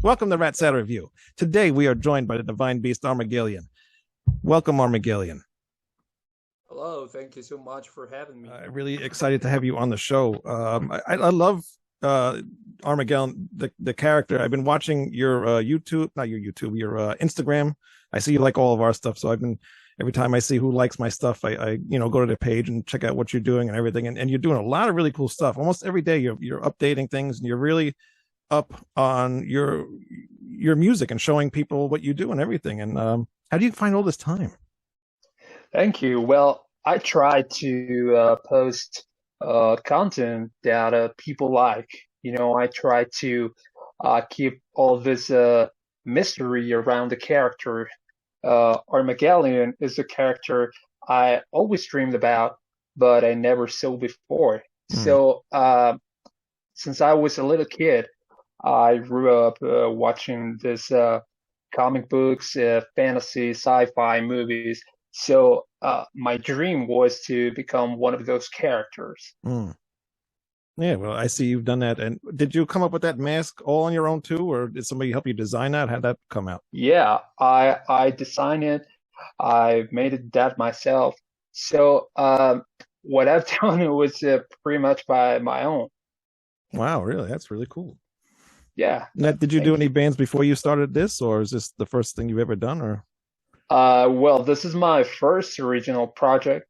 Welcome to Rat Saturday Review. Today we are joined by the Divine Beast Armagelion. Welcome, Armagelion. Hello, thank you so much for having me. Really excited to have you on the show. I love Armagelion, the character. I've been watching your your Instagram. I see you like all of our stuff, so I've been every time I see who likes my stuff, I go to the page and check out what you're doing and everything. And you're doing a lot of really cool stuff. Almost every day you're updating things and you're really up on your music and showing people what you do and everything. And how do you find all this time? Thank you. Well, I try to post content that people like. I try to keep all this mystery around the character. Armageddon is a character I always dreamed about, but I never saw before. Hmm. So, since I was a little kid, I grew up watching this comic books, fantasy, sci-fi movies. So my dream was to become one of those characters. Hmm. Yeah, well, I see you've done that. And did you come up with that mask all on your own too, or did somebody help you design that? How'd that come out? Yeah, I designed it. I made it that myself. So what I've done was pretty much by my own. Wow, really? That's really cool. Yeah, Now, did you do thank any you. bands before you started this, or is this the first thing you've ever done? Or Well, this is my first original project.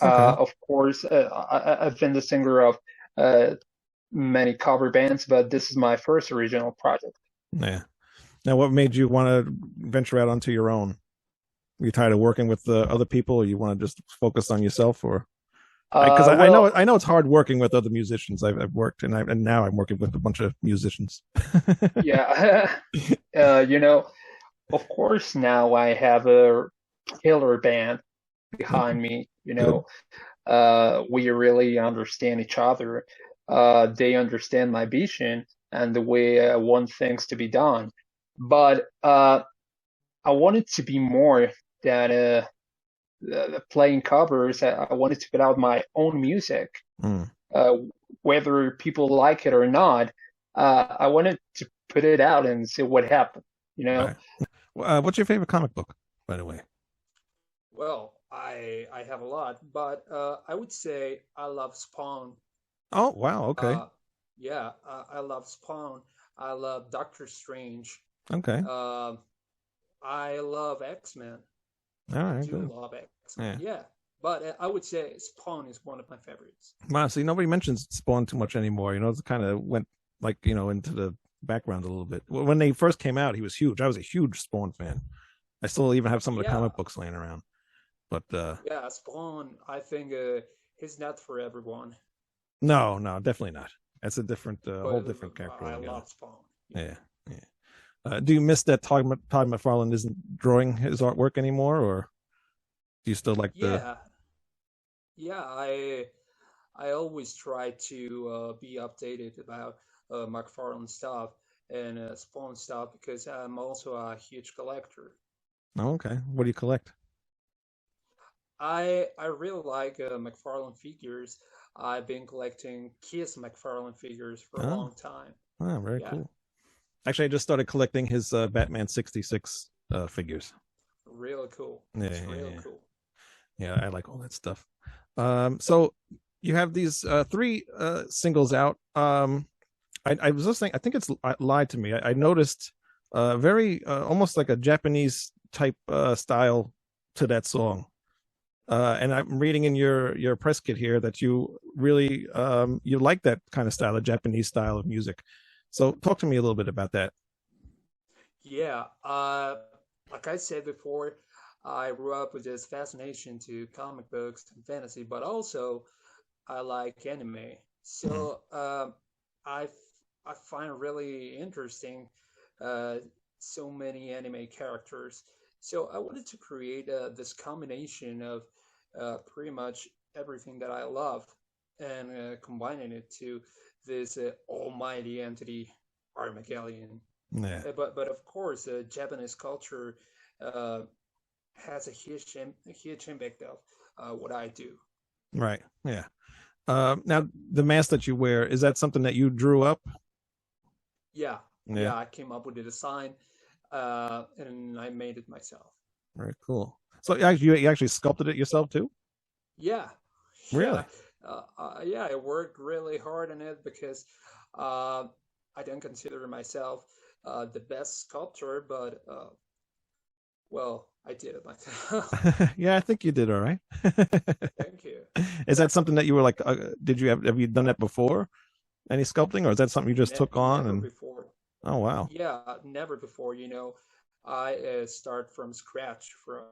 okay, Of course, I've been the singer of uh, many cover bands, but this is my first original project. yeah. Now, what made you want to venture out onto your own? Are you tired of working with other people, or you want to just focus on yourself? Or because I know Well, it's hard working with other musicians. I've worked, and now I'm working with a bunch of musicians. yeah, uh, you know, of course now I have a killer band Okay, behind me. good. We really understand each other. They understand my vision and the way I want things to be done. But I want it to be more than playing covers. I wanted to put out my own music, Mm, uh, whether people like it or not. I wanted to put it out and see what happened. You all know. right. What's your favorite comic book, by the way? Well, I have a lot, but I would say I love Spawn. Oh, wow. Okay. Uh, yeah, I love Spawn. I love Doctor Strange. Okay. Uh, I love X-Men. All I right. do Good. love X-Men. Yeah. Yeah, but I would say Spawn is one of my favorites. Wow. See, nobody mentions Spawn too much anymore. It kind of went like into the background a little bit. When they first came out, he was huge. I was a huge Spawn fan. I still even have some of the Yeah, comic books laying around. But yeah, Spawn. I think he's not for everyone, no, no, definitely not. That's a different, whole but different character I altogether. love Spawn. Yeah. Yeah. Yeah. Do you miss that Todd McFarlane isn't drawing his artwork anymore, or do you still like the? Yeah, yeah. I always try to be updated about McFarlane stuff and Spawn stuff because I'm also a huge collector. Oh, okay. What do you collect? I really like McFarlane figures. I've been collecting Kiss McFarlane figures for a Oh, long time. oh, very Yeah, cool. Actually, I just started collecting his Batman 66 figures. really cool. Yeah, It's yeah, real yeah. cool. Yeah, I like all that stuff. So you have these three singles out. I was listening. I think it's lied to me. I noticed very almost like a Japanese type style to that song. And I'm reading in your press kit here that you really you like that kind of style, a Japanese style of music. So talk to me a little bit about that. Yeah, like I said before, I grew up with this fascination to comic books and fantasy, but also I like anime. Mm, So I I find really interesting uh, so many anime characters. So I wanted to create this combination of pretty much everything that I love and combining it to this almighty entity, Armageddon. yeah, But of course, Japanese culture uh, has a huge impact of what I do. right, yeah. Now the mask that you wear, is that something that you drew up? Yeah, Yeah, Yeah, I came up with the design, and I made it myself. very cool. So you actually sculpted it yourself too? Yeah, yeah, Really? yeah. I worked really hard on it because uh, I don't consider myself the best sculptor, but well, I did it myself. Yeah, I think you did all right. Thank you. Is that something that you were like? Did you have you done that before? Any sculpting, or is that something you just took on? Never And before. oh wow, Yeah, never before. I start from scratch from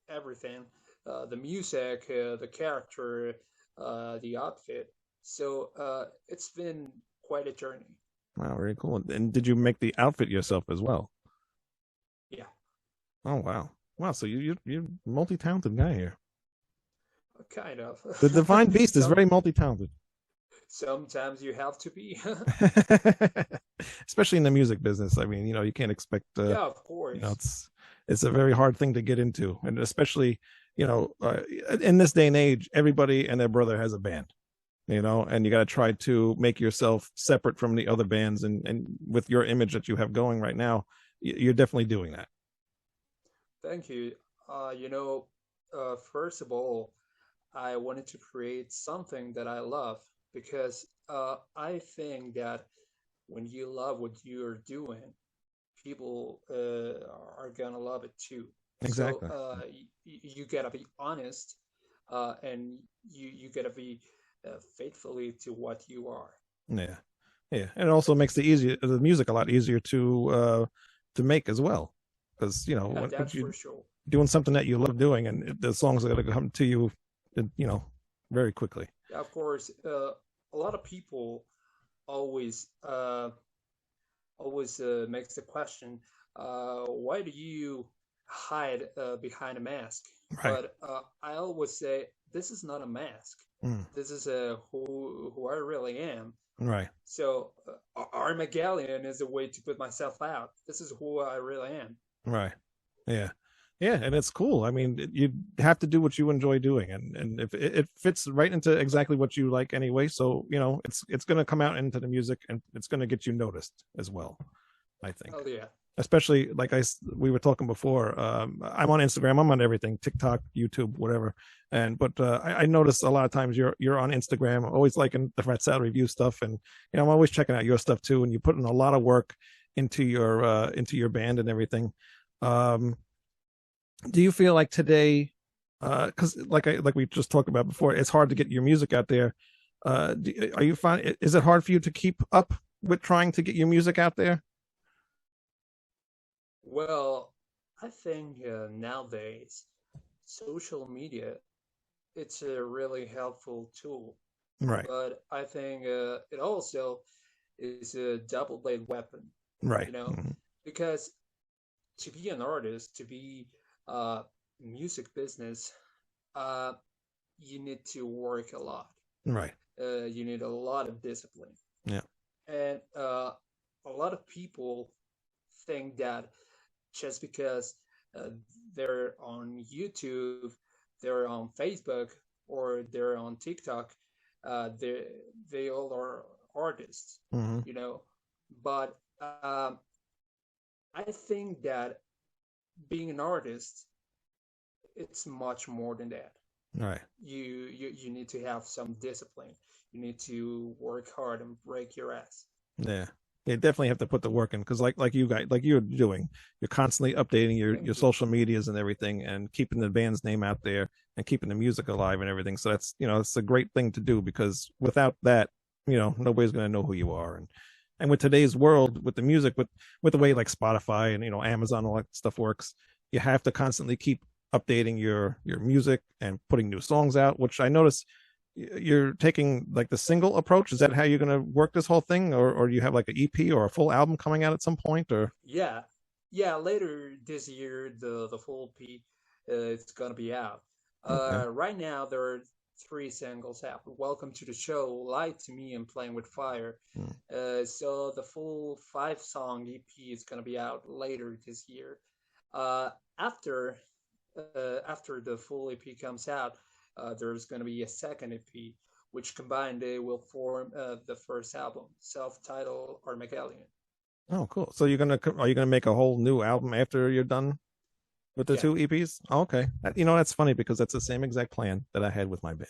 everything, the music, the character, the outfit. So it's been quite a journey. wow, very cool. And did you make the outfit yourself as well? Yeah, Oh wow, wow. So you're multi talented guy here. kind of. The Divine Beast is Some very multi talented. sometimes you have to be. Especially in the music business. I mean, you can't expect Yeah, of you know, course. it's a very hard thing to get into, and especially in this day and age, everybody and their brother has a band. And you got to try to make yourself separate from the other bands, and with your image that you have going right now, you're definitely doing that. Thank you. First of all, I wanted to create something that I love because I think that when you love what you're doing, people are gonna love it too. So Exactly. you gotta be honest, and you gotta be faithfully to what you are. Yeah, yeah, and it also makes the music a lot easier to make as well, because Yeah, when that's you're for sure. doing something that you love doing, and the songs are going to come to you, very quickly. Yeah, of course. A lot of people always makes the question, why do you hide behind a mask? Right. But I always say, this is not a mask. Mm. This is who I really am. Right. So Armagelion is a way to put myself out. This is who I really am. Right. Yeah. Yeah, and it's cool. I mean, you have to do what you enjoy doing, and if it fits right into exactly what you like anyway, so it's going to come out into the music, and it's going to get you noticed as well, I think. Oh yeah. Especially like we were talking before. I'm on Instagram. I'm on everything, TikTok, YouTube, whatever. But I notice a lot of times you're on Instagram. I'm always liking the Red Saddle review stuff, and I'm always checking out your stuff too. And you put in a lot of work into your band and everything. Um, do you feel like today, because like we just talked about before, it's hard to get your music out there. Are you find is it hard for you to keep up with trying to get your music out there? Well, I think nowadays social media it's a really helpful tool, Right. but I think it also is a double-bladed weapon. Right. You know, Mhm. because to be an artist, to be uh, music business, uh, you need to work a lot. Right. You need a lot of discipline, Yeah. and a lot of people think that just because uh, they're on YouTube, they're on Facebook, or they're on TikTok, they they all are artists, Hmm. you know. But I think that being an artist, it's much more than that. Right. You need to have some discipline. You need to work hard and break your ass. Yeah. You definitely have to put the work in, because like you guys, like you're doing, you're constantly updating your Thank you. social medias and everything, and keeping the band's name out there, and keeping the music alive and everything. So that's it's a great thing to do, because without that, nobody's going to know who you are. And with today's world, with the music, with the way like Spotify and Amazon, all that stuff works, you have to constantly keep updating your music and putting new songs out, which I notice you're taking like the single approach. Is that how you're going to work this whole thing, or do you have like an EP or a full album coming out at some point? Or Yeah, yeah. Later this year, the full P, it's gonna be out. okay. Right now there are three singles out. Welcome to the show, Lie to Me, and Playing with Fire. Mm. So the full five-song EP is gonna be out later this year. After after the full EP comes out, there's gonna be a second EP, which combined they will form the first album, self-titled Armagelion. Oh, cool. So are you gonna make a whole new album after you're done with the Yeah, two EPs? Oh, okay. You know, that's funny because that's the same exact plan that I had with my band.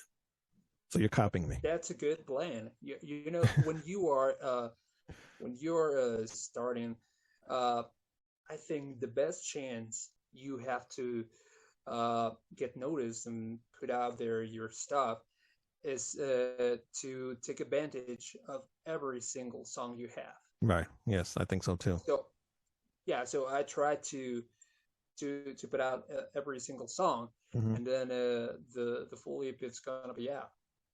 So you're copying me. that's a good plan. You know, when you're starting, uh, I think the best chance you have to get noticed and put out there your stuff is to take advantage of every single song you have. Right. Yes, I think so too. So yeah, so I try to put out every single song, Hmm. and then the full EP is gonna be out.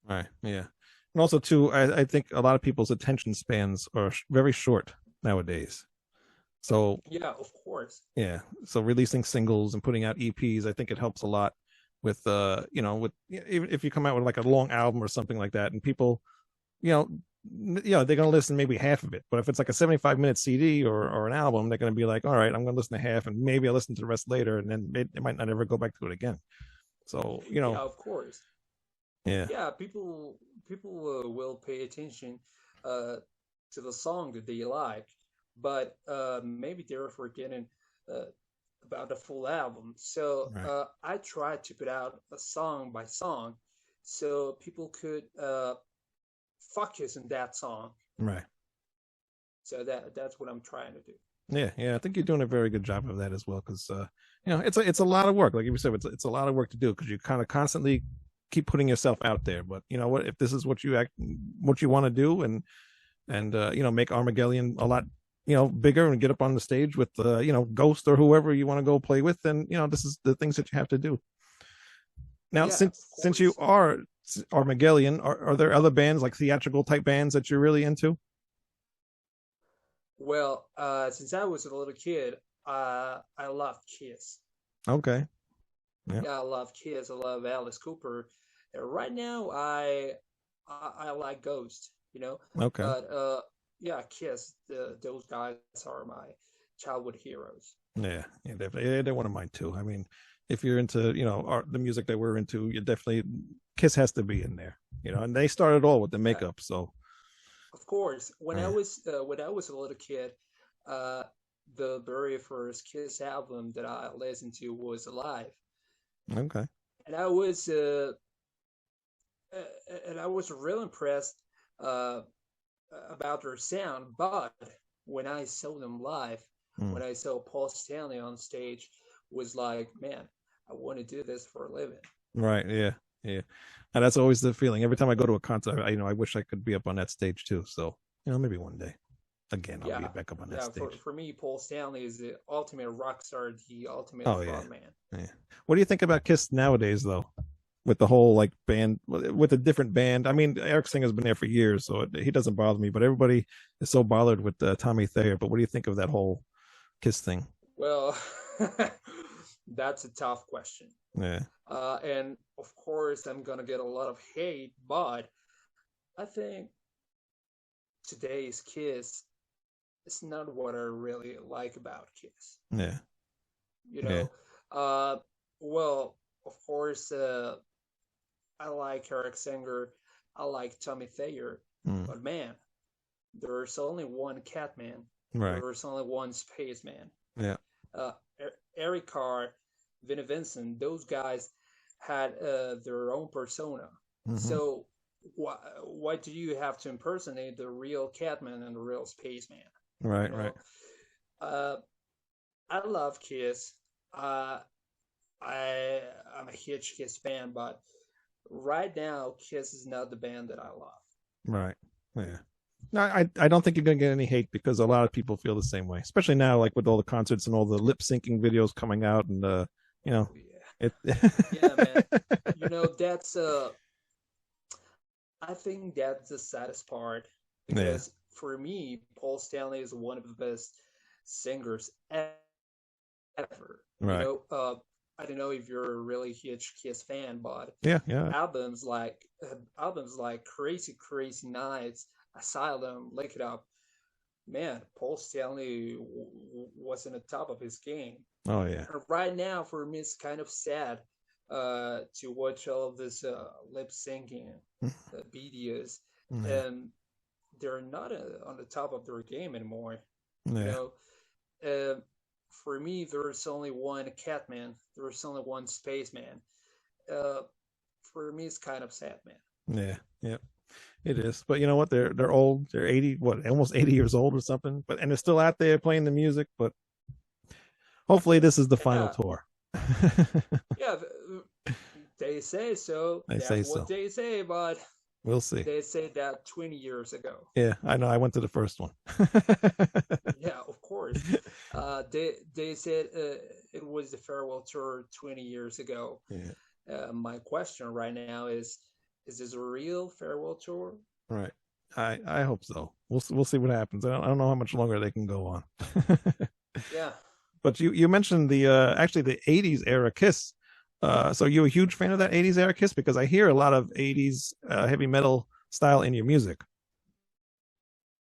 Right. Yeah. And also too, I think a lot of people's attention spans are very short nowadays. So Yeah, of course. yeah, so releasing singles and putting out EPs, I think it helps a lot with with even if you come out with like a long album or something like that, and people, you know, they're gonna listen maybe half of it. But if it's like a 75-minute CD or an album, they're gonna be like, all right, I'm gonna listen to half, and maybe I'll listen to the rest later, and then they might not ever go back to it again. So Yeah, of course. yeah, Yeah, people will pay attention uh, to the song that they like, but maybe they're forgetting uh, about the full album. So right, I try to put out a song by song, so people could focus on that song. right. So that's what I'm trying to do. Yeah, yeah, I think you're doing a very good job of that as well, because it's a lot of work. Like you said, it's a lot of work to do because you kind of constantly keep putting yourself out there. But you know what? If this is what you want to do, and make Armagelion a lot bigger and get up on the stage with Ghost or whoever you want to go play with, then this is the things that you have to do. Now, Yeah, of since you course. are Armagelion, are there other bands like theatrical type bands that you're really into? Well, since I was a little kid, I loved Kiss. Okay, yeah, Yeah, I love Kiss. I love Alice Cooper. Right now, I like Ghost. You know, okay. but yeah, Kiss. Those guys are my childhood heroes. Yeah, yeah, definitely. Yeah, they're one of mine too. I mean, if you're into, the music that we're into, you definitely Kiss has to be in there. And they started all with the Yeah, makeup, so of course. yeah. When I was a little kid, uh, the very first Kiss album that I listened to was Alive, Okay. and I was real impressed uh, about their sound. But when I saw them live, Mm. when I saw Paul Stanley on stage, was like, man, I want to do this for a living. Right, yeah. Yeah. And that's always the feeling. Every time I go to a concert, I wish I could be up on that stage too. So, maybe one day. Again, I'll be Yeah, back up on that yeah. stage. For me, Paul Stanley is the ultimate rock star, the ultimate Oh yeah. front man. Yeah. What do you think about Kiss nowadays though? With the whole like band with a different band. I mean, Eric Singer's been there for years, so he doesn't bother me. But everybody is so bothered with Tommy Thayer. But what do you think of that whole Kiss thing? Well, that's a tough question. Yeah, And of course, I'm gonna get a lot of hate, but I think today's Kiss is not what I really like about Kiss. yeah, You yeah, know, uh, well, of course, I like Eric Singer, I like Tommy Thayer, mm, but man, there's only one Catman, right, there's only one Spaceman. yeah, Uh, Eric Carr, Vinnie Vincent, those guys had their own persona. hmm, So why do you have to impersonate the real Catman and the real Spaceman? You right, right, know, uh, I love Kiss. Uh, I I'm a huge Kiss fan, but right now Kiss is not the band that I love. right, yeah. No, I don't think you're gonna get any hate because a lot of people feel the same way, especially now, like with all the concerts and all the lip syncing videos coming out, and you know, Oh yeah, it. yeah, man. You know that's I think that's the saddest part Yeah, because for me, Paul Stanley is one of the best singers ever. You right. know, I don't know if you're a really huge Kiss fan, but Yeah, yeah, albums like Crazy Crazy Nights, Asylum, look it up. Man, Paul Stanley was in the top of his game. oh yeah, And right now, for me, it's kind of sad to watch all of this lip syncing videos, yeah, and they're not on the top of their game anymore. You Yeah, know, uh, for me, there's only one Catman. There's only one Spaceman. Uh, for me, it's kind of sad, man. yeah, yeah. It is, but you know what? They're old. They're 80, what, almost 80 years old or something. But and they're still out there playing the music. But hopefully, this is the final Yeah, tour. yeah. They say so. I say That's what so. they say, but We'll see. they said that 20 years ago. Yeah, I know. I went to the first one. Yeah, of course. They said it was the farewell tour 20 years ago. Yeah, My question right now is this a real farewell tour? right. I hope so. We'll see what happens. I don't know how much longer they can go on. Yeah, But you mentioned the actually the 80s era Kiss. So you a huge fan of that 80s era Kiss? Because I hear a lot of 80s heavy metal style in your music.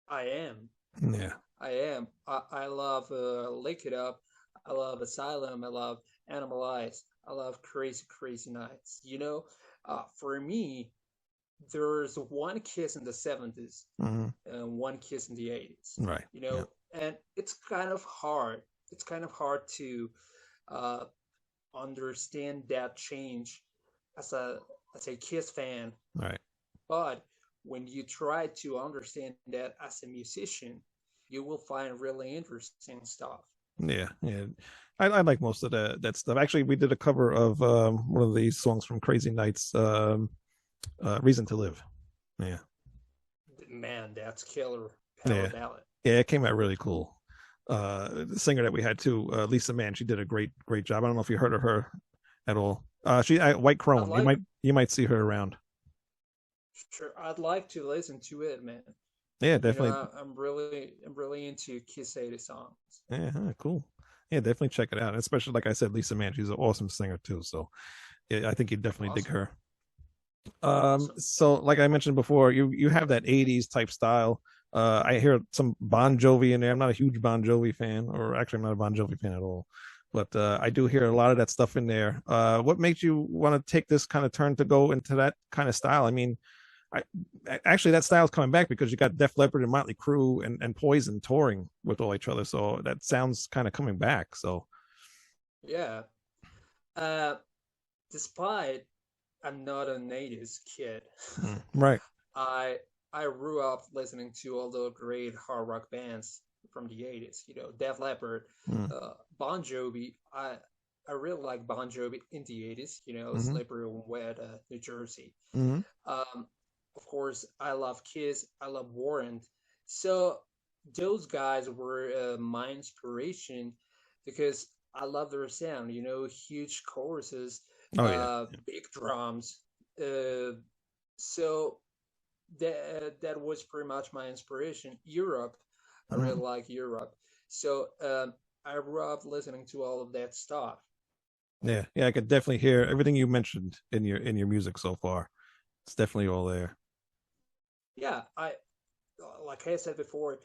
I am. Yeah. I am. I love Lick It Up. I love Asylum. I love Animalize. I love Crazy Crazy Nights. For me, there's one Kiss in the 70s Hmm. and one Kiss in the 80s. Right. Yeah. And it's kind of hard. It's kind of hard to uh, understand that change as a Kiss fan. Right. But when you try to understand that as a musician, you will find really interesting stuff. Yeah. Yeah. I like most of that stuff. Actually, we did a cover of one of these songs from Crazy Nights, "Reason to Live." Yeah. Man, that's killer power Yeah. ballad. Yeah. It came out really cool. The singer that we had too, Lisa Mann, she did a great job. I don't know if you heard of her at all. White I'd Crone. You like, might see her around. sure, I'd like to listen to it, man. Yeah, definitely. I'm really into Kiss 80 songs. Yeah, huh, cool. Yeah, definitely check it out. Especially like I said, Lisa Mann, she's an awesome singer too. So yeah, I think you definitely dig Awesome, her. awesome. So like I mentioned before, you have that 80s type style. I hear some Bon Jovi in there. I'm not a huge Bon Jovi fan, or actually I'm not a Bon Jovi fan at all. But I do hear a lot of that stuff in there. What makes you want to take this kind of turn to go into that kind of style? I mean, I actually that style's coming back because you got Def Leppard and Motley Crue and Poison touring with all each other. So that sounds kind of coming back. So Yeah. Uh, Despite I'm not a natives kid, right. I I grew up listening to all the great hard rock bands from the 80s. Def Leppard, Mm-hmm. Bon Jovi. I really like Bon Jovi in the 80s. Mm-hmm. Slippery When Wet, New Jersey. Mm-hmm. Um, of course, I love Kiss. I love Warrant. So those guys were my inspiration because I love their sound. Huge choruses, Oh yeah. big drums. Uh, so that was pretty much my inspiration. Europe, I Mm-hmm. really like Europe. So I grew up listening to all of that stuff. Yeah, yeah. I could definitely hear everything you mentioned in your music so far. It's definitely all there. Yeah, I like I said before,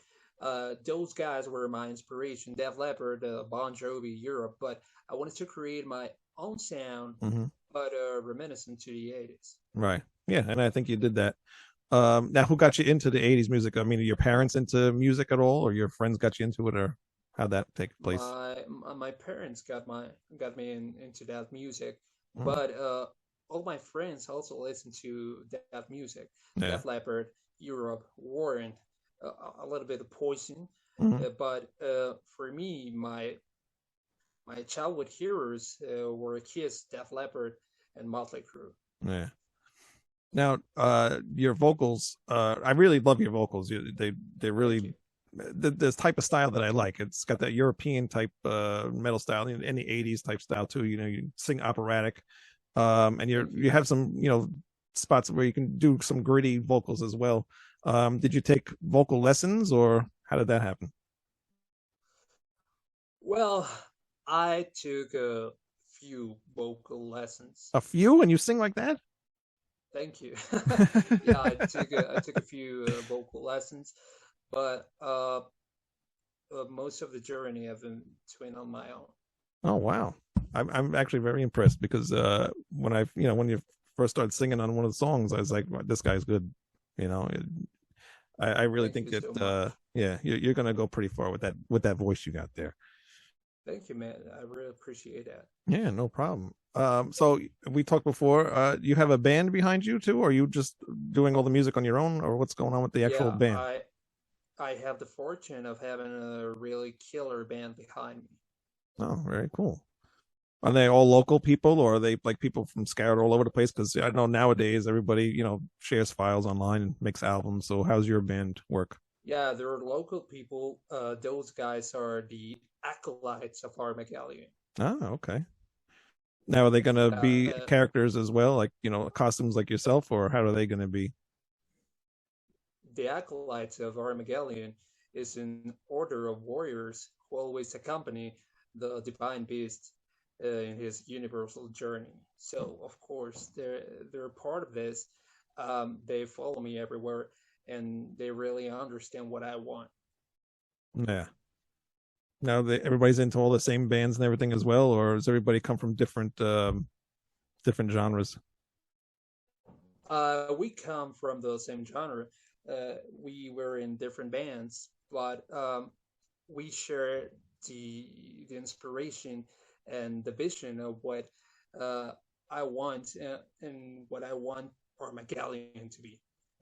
those guys were my inspiration. Def Leppard, Bon Jovi, Europe. But I wanted to create my own sound, Mm-hmm. but reminiscent to the 80s. Right. Yeah, and I think you did that. Now, who got you into the 80s music? I mean, are your parents into music at all, or your friends got you into it, or how'd that take place? My parents got me into that music, Mhm. but all my friends also listen to that music. Yeah. Def Leppard, Europe, Warren, a little bit of Poison. Hmm. But for me, my childhood heroes were Kiss, Def Leppard, and Motley Crue. Yeah. Now, your vocals, I really love your vocals. They Thank really you. this type of style that I like. It's got that European type metal style in the 80s type style too. You sing operatic, and Thank you you. have some spots where you can do some gritty vocals as well. Did you take vocal lessons, or how did that happen? Well, I took a few vocal lessons. A few, and you sing like that? Thank you. Yeah, I took a few vocal lessons, but most of the journey I've been doing on my own. Oh wow, I'm actually very impressed because when when you first started singing on one of the songs, I was like, "Wow, this guy's good," you know. I really Thank think you that so much. yeah, you're gonna go pretty far with that voice you got there. Thank you, man. I really appreciate that. Yeah, no problem. So we talked before. You have a band behind you too, or are you just doing all the music on your own, or what's going on with the actual Yeah, band? I have the fortune of having a really killer band behind me. Oh, very cool. Are they all local people, or are they like people from scattered all over the place? Because I know nowadays everybody, shares files online and makes albums. So how's your band work? Yeah, there are local people. Those guys are the acolytes of Armagelion. Oh, okay. Now are they going to Yeah, be characters as well, like costumes like yourself, or how are they going to be? the acolytes of Armagelion is an order of warriors who always accompany the Divine Beast in his universal journey. So, of course, they're part of this. They follow me everywhere, and they really understand what I want. Yeah. Now everybody's into all the same bands and everything as well, or does everybody come from different genres? We come from the same genre. We were in different bands, but we share the inspiration and the vision of what uh, I want and what I want Armagelion to be.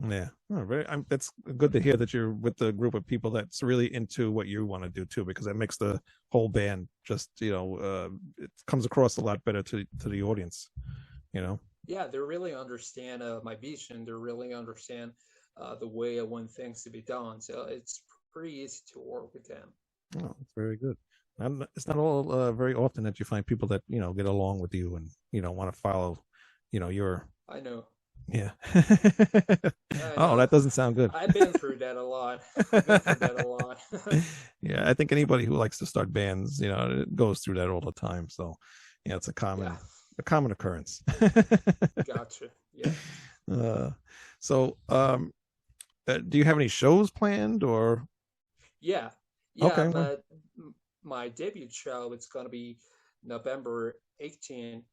Yeah, oh, that's good to hear that you're with the group of people that's really into what you want to do too, because that makes the whole band just it comes across a lot better to the audience. You know. Yeah, they really understand my vision. They really understand the way I want things to be done. So it's pretty easy to work with them. Oh, it's very good. It's not all very often that you find people that get along with you and want to follow, your I know. yeah. I Oh, know. that doesn't sound good. I've been through that a lot. I've been through that a lot. Yeah, I think anybody who likes to start bands, goes through that all the time. So, it's Yeah, a common occurrence. gotcha. Yeah. uh, so, do you have any shows planned or? Yeah. Yeah. Okay, well, My debut show, it's going to be November 18th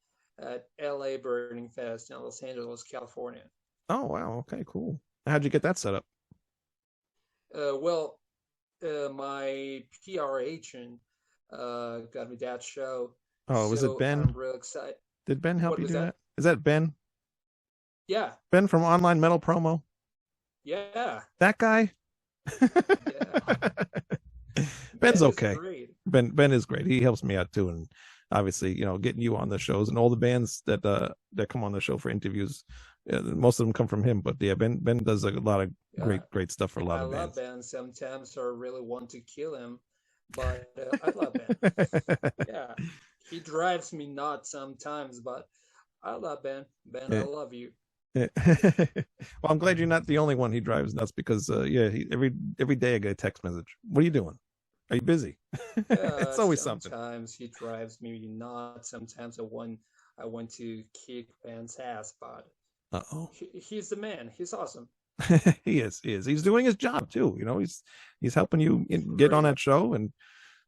at LA Burning Fest in Los Angeles, California. oh wow, okay, cool. How'd you get that set up? Well, my PR agent got me that show. Oh, was it So I'm Ben? real excited. Did Ben help What you was do that? that? Is that Ben? Yeah. Ben from Online Metal Promo? Yeah. That guy? Yeah. Ben's Ben is okay. great. Ben is great. He helps me out too, and obviously, getting you on the shows and all the bands that come on the show for interviews, most of them come from him. But yeah, Ben does a lot of Yeah. great stuff for a lot I of love bands. Ben. Sometimes I really want to kill him, but I love Ben. Yeah. He drives me nuts sometimes, but I love Ben. Ben, I Yeah. love you. Yeah. Well, I'm glad you're not the only one he drives nuts because yeah, every day I get a text message. What are you doing? Are you busy? It's always something. Sometimes he drives me nuts. Sometimes I want to kick Ben's ass, but Uh-oh. he's the man. He's awesome. He is. He is. He's doing his job too. He's helping you He's get on great. that show, and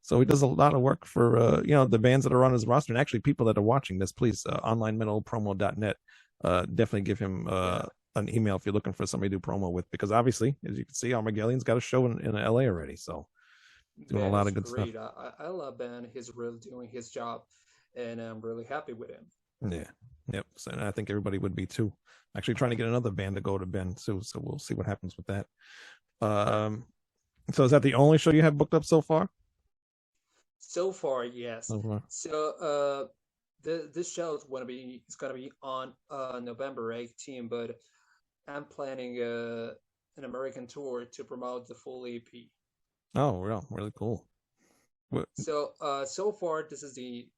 so he does a lot of work for the bands that are on his roster, and actually people that are watching this. Please, onlinemetalpromo.net. Definitely give him Yeah, an email if you're looking for somebody to do promo with, because obviously, as you can see, Armagelion's got a show in LA already, so doing a Ben lot is of good stuff. great. I love Ben. He's really doing his job, and I'm really happy with him. Yeah. Yep. So I think everybody would be too. Actually, trying to get another band to go to Ben too, so we'll see what happens with that. Yeah. Um, so is that the only show you have booked up so far? So far, yes. So far. So this show is gonna be on November 18th, but I'm planning an American tour to promote the full EP. Oh, real, really cool. So far this is the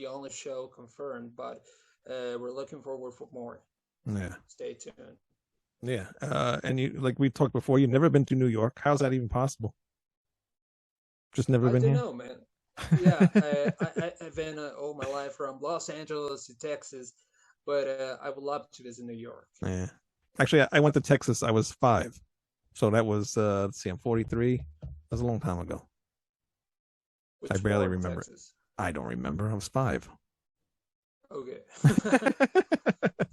only show confirmed, but we're looking forward for more. Yeah, Stay tuned. yeah. And you, like we talked before, you've never been to New York. How's that even possible? Just never I been don't here? know, man. Yeah, I've been all my life from Los Angeles to Texas, but I would love to visit New York. Yeah. Actually, I went to Texas. I was 5, so that was let's see, I'm 43. That was a long time ago. I Which barely part of remember it. Texas? I don't remember. I was 5. Okay.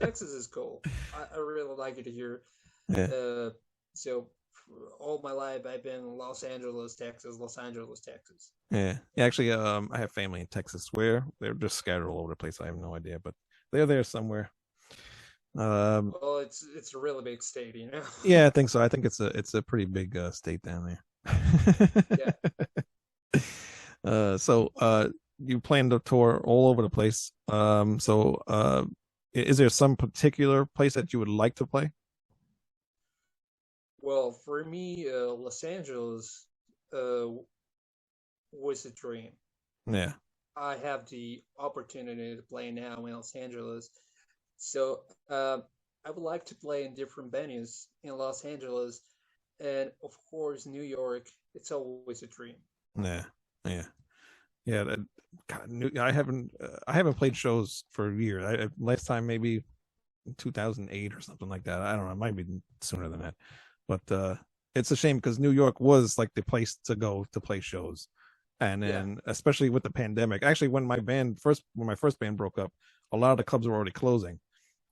Texas is cool. I really like it here. Yeah. So all my life I've been Los Angeles, Texas, Los Angeles, Texas. Yeah. Yeah, actually, I have family in Texas. Where they're just scattered all over the place. I have no idea, but they're there somewhere. Um, Well, it's a really big state, you know. yeah, I think so. I think it's a pretty big state down Yeah. there. So you plan to tour all over the place. Is there some particular place that you would like to play? Well, for me, Los Angeles uh, was a dream. Yeah, I have the opportunity to play now in Los Angeles, so I would like to play in different venues in Los Angeles, and of course, New York. It's always a dream. yeah, yeah, yeah. God, I haven't played shows for years. Last time maybe 2008 or something like that. I don't know. It might be sooner than that, but it's a shame because New York was like the place to go to play shows, and Yeah, then especially with the pandemic. Actually, when my first band broke up, a lot of the clubs were already closing,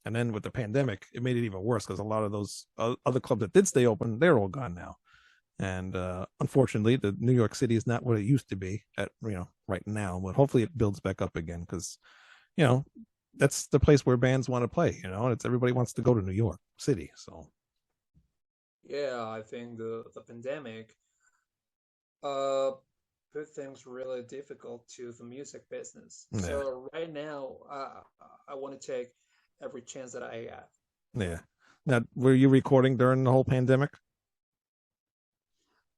and then with the pandemic, it made it even worse because a lot of those other clubs that did stay open, they're all gone now. And unfortunately, the New York City is not what it used to be at right now. But hopefully, it builds back up again because you know that's the place where bands want to play. And it's everybody wants to go to New York City. So yeah. I think the pandemic uh put things really difficult to the music business. yeah, So right now, I want to take every chance that I have. yeah. Now, were you recording during the whole pandemic?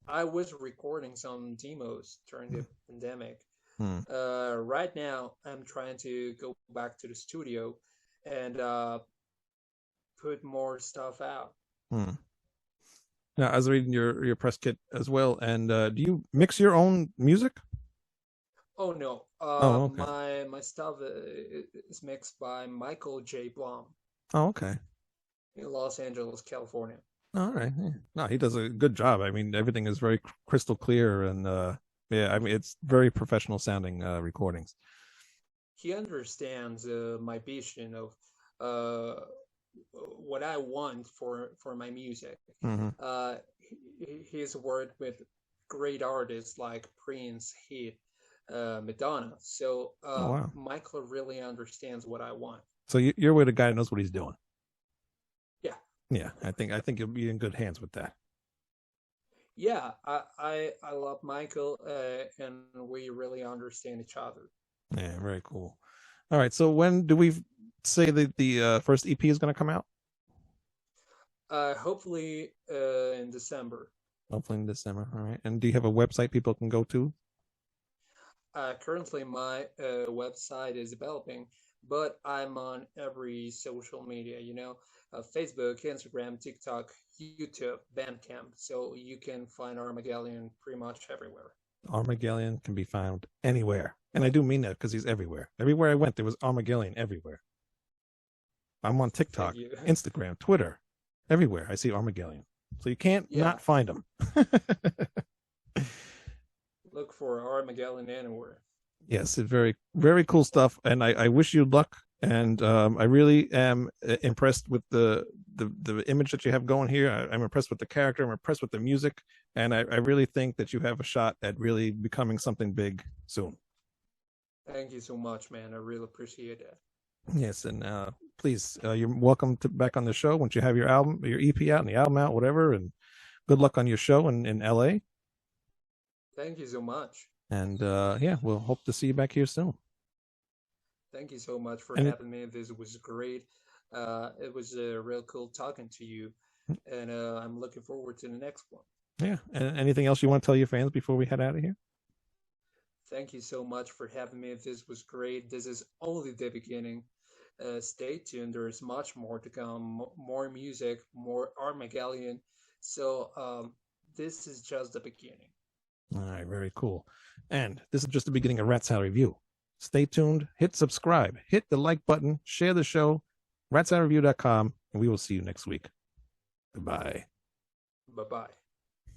I was recording some demos during the pandemic. Hmm. Right now, I'm trying to go back to the studio and put more stuff out. Hmm. Now, I was reading your press kit as well, and do you mix your own music? Oh no, Oh, okay. my stuff is mixed by Michael J. Blum Oh, okay. in Los Angeles, California. All right. Yeah. No, he does a good job. I mean, everything is very crystal clear, and yeah, I mean, it's very professional sounding recordings. He understands my vision of uh, what I want for my music. Hmm. He's worked with great artists like Prince, Heath, Madonna. So Oh, wow. Michael really understands what I want. So you're with a guy that knows what he's doing. Yeah, Yeah, I think you'll be in good hands with that. yeah. I love Michael, and we really understand each other. Yeah, very cool. All right. So when do we say that the first EP is going to come out? Hopefully in December. Hopefully in December. All right. And do you have a website people can go to? Currently, my website is developing, but I'm on every social media, Facebook, Instagram, TikTok, YouTube, Bandcamp. So you can find Armagelion pretty much everywhere. Armagelion can be found anywhere. And I do mean that because he's everywhere. Everywhere I went, there was Armagelion everywhere. I'm on Thank TikTok, you. Instagram, Twitter, everywhere. I see Armagelion. So you can't Yeah, not find him. look for Armageddon anywhere. Yes, it's very, very cool stuff. And I wish you luck. And I really am impressed with the image that you have going here. I'm impressed with the character. I'm impressed with the music. And I really think that you have a shot at really becoming something big soon. Thank you so much, man. I really appreciate that. Yes, and please, you're welcome to back on the show once you have your EP out and the album out, whatever. And good luck on your show in LA. Thank you so much. And yeah, we'll hope to see you back here soon. Thank you so much for And having me. This was great. It was real cool talking to you, and I'm looking forward to the next one. yeah, and anything else you want to tell your fans before we head out of here? Thank you so much for having me. This was great. This is only the beginning. Stay tuned. There is much more to come. More music, more Armageddon. So this is just the beginning. All right, very cool. And this is just the beginning of Rat Salad Review. Stay tuned, hit subscribe, hit the like button, share the show, ratsaladreview.com, and we will see you next week. Goodbye. Bye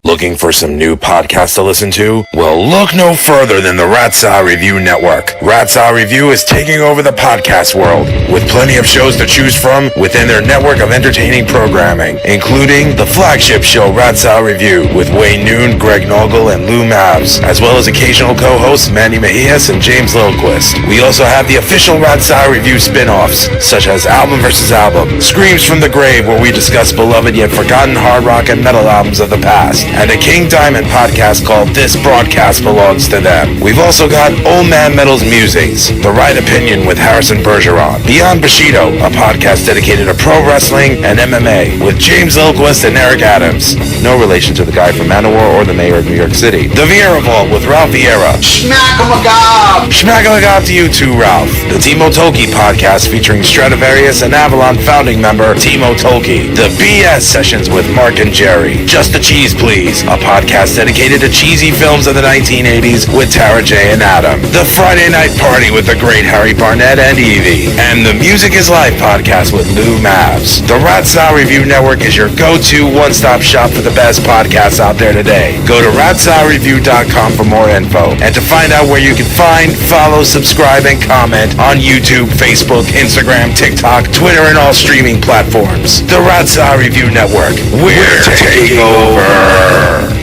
bye. Looking for some new podcasts to listen to? Well, look no further than the Rat's Eye Review Network. Rat's Eye Review is taking over the podcast world with plenty of shows to choose from within their network of entertaining programming, including the flagship show Rat's Eye Review with Wayne Noon, Greg Noggle, and Lou Mavs, as well as occasional co-hosts Manny Mejias and James Lilquist. We also have the official Rat's Eye Review spin-offs, such as Album vs. Album, Screams from the Grave, where we discuss beloved yet forgotten hard rock and metal albums of the past, and a King Diamond podcast called This Broadcast Belongs to Them. We've also got Old Man Metal's Musings, The Right Opinion with Harrison Bergeron, Beyond Bushido, a podcast dedicated to pro wrestling and MMA with James Lilquist and Eric Adams, no relation to the guy from Manowar or the mayor of New York City. The Vieira Vault with Ralph Vieira. Schmack-a-magob! Schmack-a-magob to you too, Ralph. The Timo Tolkki podcast featuring Stradivarius and Avalon founding member Timo Tolkki. The BS Sessions with Mark and Jerry. Just the Cheese Please, a podcast dedicated to cheesy films of the 1980s with Tara J. and Adam. The Friday Night Party with the great Harry Barnett and Evie. And the Music is Life podcast with Lou Mavs. The Rat's Eye Review Network is your go-to one-stop shop for the best podcasts out there today. Go to ratseyeReview.com for more info and to find out where you can find, follow, subscribe, and comment on YouTube, Facebook, Instagram, TikTok, Twitter, and all streaming platforms. The Rat's Eye Review Network. We're taking over.